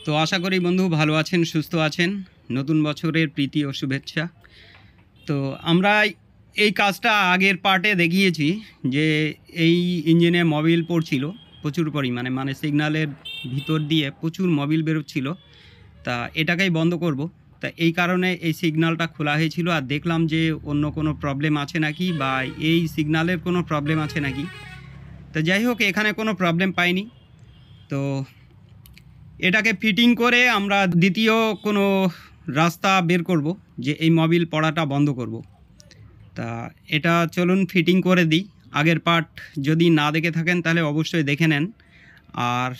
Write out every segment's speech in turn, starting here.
তো আশা করি বন্ধু ভালো আছেন, সুস্থ আছেন। নতুন বছরের প্রীতি ও শুভেচ্ছা। তো আমরা এই কাজটা আগের পার্টে দেখিয়েছি যে এই ইঞ্জিনে মোবিল পড়ছিল প্রচুর পরিমাণে, মানে সিগন্যালের ভিতর দিয়ে প্রচুর মোবিল বেরোচ্ছিল। তা এটাকেই বন্ধ করব। তা এই কারণে এই সিগন্যালটা খোলা হয়েছিল, আর দেখলাম যে অন্য কোনো প্রবলেম আছে নাকি বা এই সিগন্যালের কোনো প্রবলেম আছে নাকি। তো যাই হোক, এখানে কোনো প্রবলেম পাইনি। তো এটাকে ফিটিং করে আমরা দ্বিতীয় কোনো রাস্তা বের করব যে এই মোবিল পড়াটা বন্ধ করব। তা এটা চলুন ফিটিং করে দিই। আগের পার্ট যদি না দেখে থাকেন তাহলে অবশ্যই দেখে নেন। আর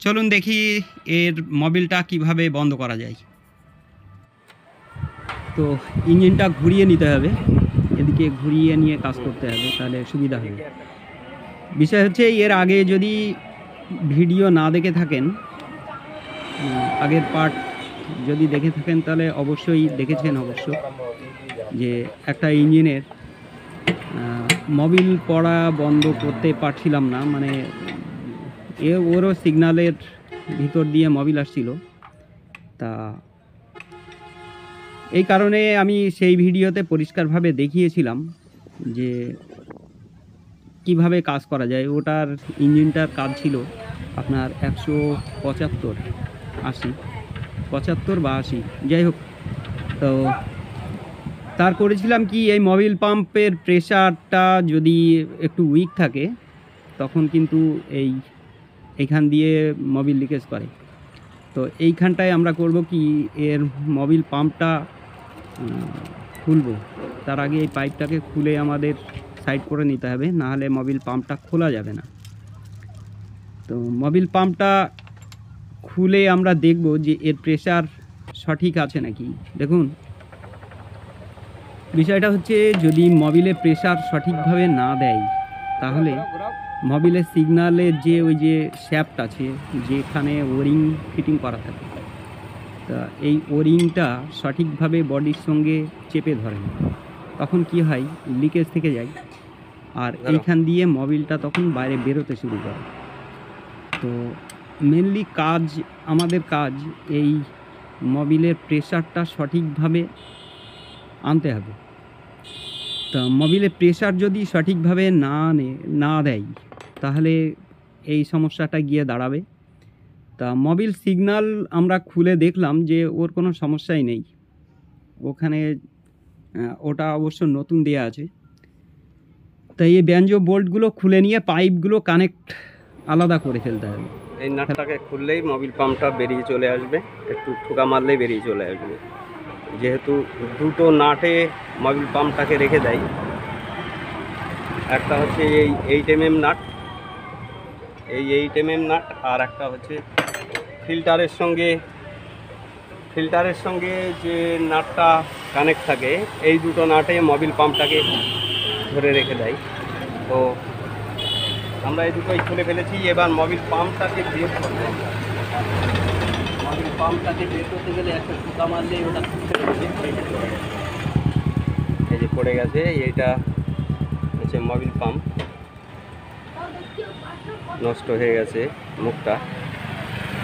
চলুন দেখি এর মোবিলটা কিভাবে বন্ধ করা যায়। তো ইঞ্জিনটা ঘুরিয়ে নিতে হবে, এদিকে ঘুরিয়ে নিয়ে কাজ করতে হবে, তাহলে সুবিধা হবে। বিষয় হচ্ছে, এর আগে যদি ভিডিও না দেখে থাকেন, আগের পার্ট যদি দেখে থাকেন তাহলে অবশ্যই দেখেছেন যে একটা ইঞ্জিনের মোবিল পড়া বন্ধ করতে পারছিলাম না, মানে ওরও সিগন্যালের ভিতর দিয়ে মোবিল আসছিল। তা এই কারণে আমি সেই ভিডিওতে পরিষ্কারভাবে দেখিয়েছিলাম যে কিভাবে কাজ করা যায়। ওটার ইঞ্জিনটার কাজ ছিল আপনার 175, 80, 75 বা 80, যাই হোক। তো তার করেছিলাম কি, এই মোবিল পাম্পের প্রেশারটা যদি একটু উইক থাকে তখন কিন্তু এইখান দিয়ে মোবিল লিকেজ করে। তো এইখানটায় আমরা করব কি, এর মোবিল পাম্পটা খুলবো। তার আগে এই পাইপটাকে খুলে আমাদের সাইড করে নিতে হবে, নাহলে মোবিল পাম্পটা খোলা যাবে না। তো মোবিল পাম্পটা খুলে আমরা দেখব যে এর প্রেশার সঠিক আছে নাকি। দেখুন, বিষয়টা হচ্ছে, যদি মোবিলে প্রেশার সঠিকভাবে না দেয় তাহলে মোবিলের সিগন্যালের যে ওই যে শ্যাফট আছে, যেখানে ওরিং ফিটিং করা থাকে, তা এই ওরিংটা সঠিকভাবে বডির সঙ্গে চেপে ধরে না। তখন কি হয়, লিকেজ থেকে যায়, আর এইখান দিয়ে মোবিলটা তখন বাইরে বেরোতে শুরু করে। তো মেনলি আমাদের কাজ এই মোবিলের প্রেশারটা সঠিকভাবে আনতে হবে। তা মোবিলের প্রেশার যদি সঠিকভাবে না দেয় তাহলে এই সমস্যাটা গিয়ে দাঁড়াবে। তা মোবিল সিগন্যাল আমরা খুলে দেখলাম যে ওর কোনো সমস্যাই নেই ওখানে। ওটা অবশ্য নতুন দেয়া আছে। তাই এই ব্যাঞ্জো বোল্টগুলো খুলে নিয়ে পাইপগুলো কানেক্ট আলাদা করে ফেলতে হবে। এই নাটটাকে খুললেই মোবিল পাম্পটা বেরিয়ে চলে আসবে, একটু ঠোকা মারলেই বেরিয়ে চলে আসবে। যেহেতু দুটো নাটে মোবিল পাম্পটাকে রেখে দেয়, একটা হচ্ছে এই 8mm নাট, এই 8mm নাট, আর একটা হচ্ছে ফিল্টারের সঙ্গে যে নাটটা কানেক্ট থাকে, এই দুটো নাটে মোবিল পাম্পটাকে ধরে রেখে দেয়। তো আমরা এই দুটোই খুলে ফেলেছি। এবার মোবিল পাম্পটাকে বের করতে গেলে একটা ঠোকা মারলেই ওটা এই যে পড়ে গেছে। এইটা হচ্ছে মোবিল পাম্প, নষ্ট হয়ে গেছে মুখটা।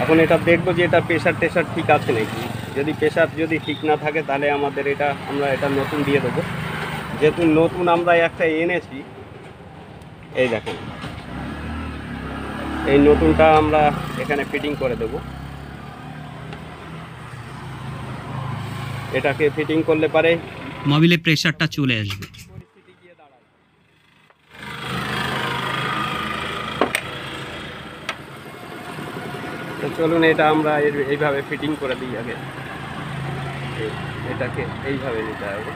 এখন এটা দেখবো যে এটা প্রেশার ঠিক আছে নাকি। যদি প্রেশার ঠিক না থাকে তাহলে আমরা এটা নতুন দিয়ে দেবো। যেহেতু নতুন আমরা একটা এনেছি, এই দেখেন, এই নতুনটা আমরা এখানে ফিটিং করে দেব। এটাকে ফিটিং করলে পারে মোবিলের প্রেশারটা চলে আসবে। তো চলুন এটা আমরা এইভাবে ফিটিং করে দিই। আগে এটাকে এইভাবে নিতে হবে।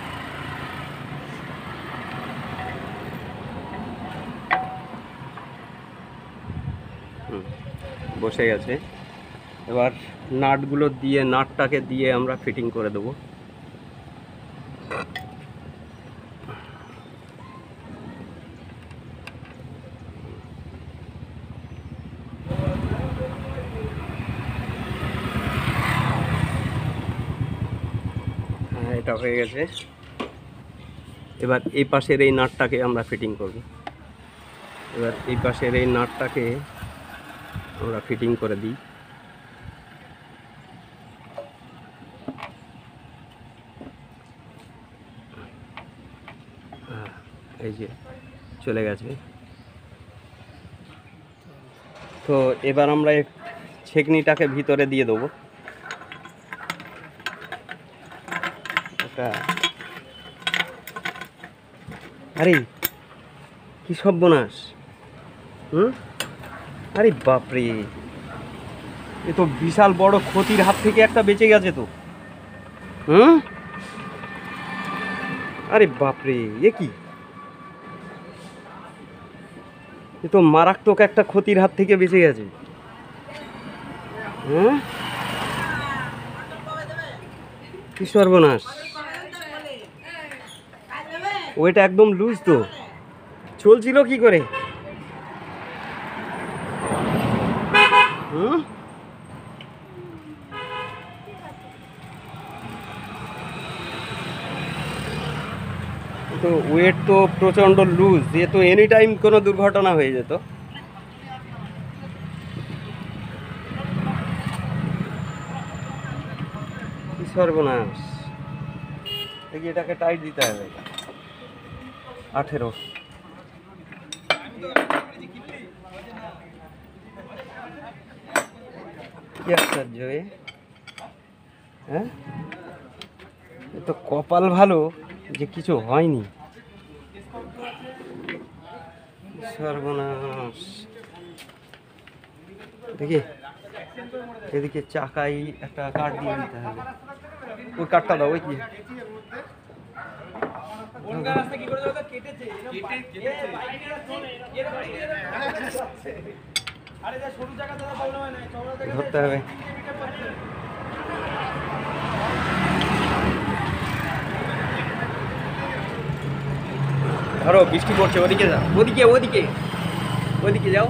বসে গেছে। এবার নাটটাকে দিয়ে আমরা ফিটিং করে দেবো। এটা হয়ে গেছে। এবার এই পাশের এই নাটটাকে আমরা ফিটিং করব। এবার এই পাশের এই নাটটাকে আমরা ফিটিং করে দিই। এই যে চলে গেছে। তো এবার আমরা ছেঁকনিটাকে ভিতরে দিয়ে দেবো। আরে কি সর্বনাশ! আরে বাপরে, এ তো বিশাল বড় ক্ষতির হাত থেকে একটা বেঁচে গেছে তো। আরে বাপরে, এ কি! এ তো মারাত্মক একটা ক্ষতির হাত থেকে বেঁচে গেছে। কি সর্বনাশ! ওইটা একদম লুজ তো, চলছিল কি করে? তো ওয়েট তো প্রচন্ড লুজ, এ তো এনি টাইম কোনো দুর্ঘটনা হয়ে যেত। কি সর্বনাশ! দেখি এটাকে টাইট দিতে হবে। 18 কি আশ্চর্য! হ্যাঁ, এ তো কপাল ভালো যে কিছু হয়নি। সর্বনাশ! দেখি এদিকে চাকাই একটা কাঠ দিয়ে দিতে হবে। ওই কাঠটা দাও। ওই কি ধরতে হবে। ধরো, বৃষ্টি পড়ছে। ওদিকে যাও, ওদিকে ওদিকে ওদিকে যাও।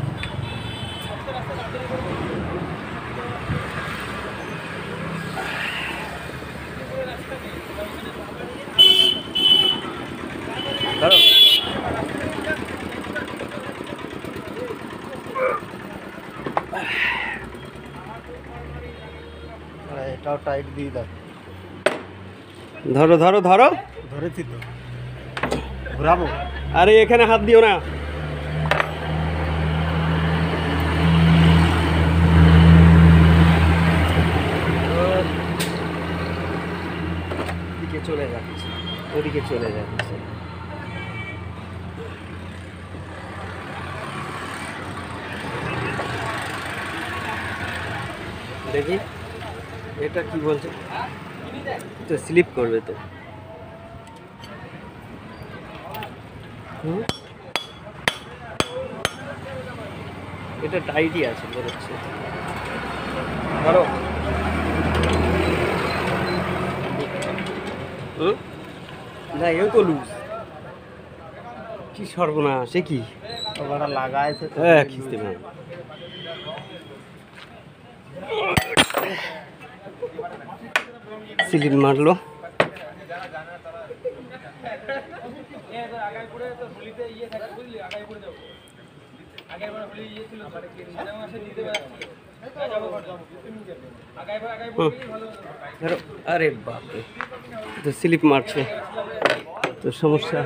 ধরো, এটাও টাইট দিয়ে দাও। ধরো ধরো ধরো। ধরেছি তো, ঘোরাবো। আরে এখানে হাত দিও না। ওদিকে চলে যাচ্ছে, ওদিকে চলে যাচ্ছে। দেখি এটা কি বলছে। তো স্লিপ করবে তো। এটা টাইটই আছে বেরোচ্ছে। ধরো। না, এও তো লুজ। কি সর্বনাশ! সে কি লাগাইছে? হ্যাঁ, খিস্তে না। সিলিন মারলো। আরে বাপরে, তো স্লিপ মারছে তো সমস্যা।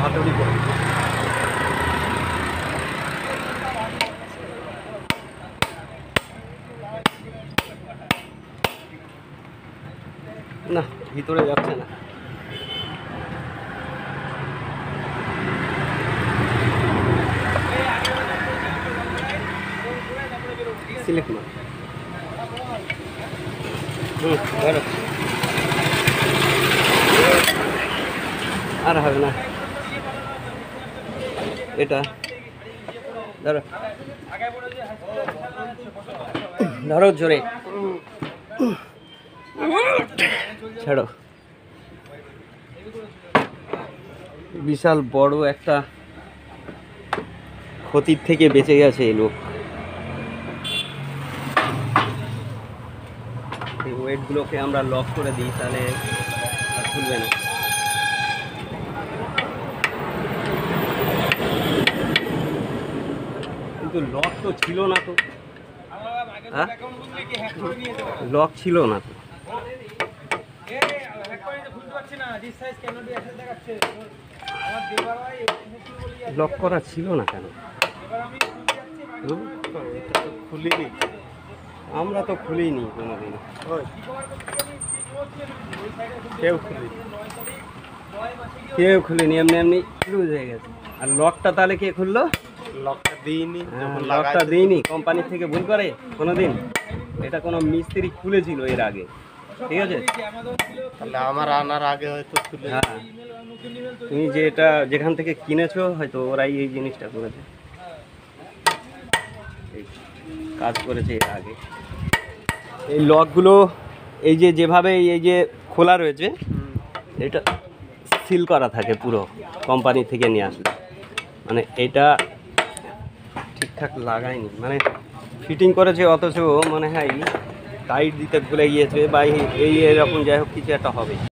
হাতুড়ি করে না, ভিতরে যাচ্ছে না। সিলেক্ট মার। ধরো, আর হবে না। এটা ধরো, ধরো জোরে। ছাড়ো। বিশাল বড় একটা ক্ষতির থেকে বেঁচে গেছে এই লোক। এই ওয়েটগুলোকে আমরা লক করে দিই, তাহলে আর খুলবে না। কিন্তু লক তো ছিল না তো, লক ছিল না তো। লক করা ছিল না কেন? এটা তো খুলিনি। আমরা তো খুলিনি কোনোদিন, ওই কেউ খুলিনি। কেউ খুলিনি, এমনি এমনি লুজ হয়ে গেছে। আর লকটা তাহলে কে খুললো? লকটা দিইনি, যখন লকটা লাগাইছে দিইনি, কোম্পানি থেকে ভুল করে কোনোদিন? এটা কোনো মিস্ত্রি খুলেছিল এর আগে, ঠিক আছে? তাহলে আমার আনার আগে হয়তো খুলে। হ্যাঁ, তুমি যে এটা যেখান থেকে কিনেছো হয়তো ওরাই এই জিনিসটা করেছে, এই কাজ করেছে এর আগে। এই লকগুলো এই যে যেভাবে এই যে খোলা রয়েছে, এটা সিল করা থাকে পুরো কোম্পানি থেকে নিয়ে আসলে। মানে এটা ঠিকঠাক লাগায়নি, মানে ফিটিং করেছে অথচ মনে হয় টাইট দিতে ভুলে গিয়েছে বা এই এরকম যাই হোক কিছু একটা হবে।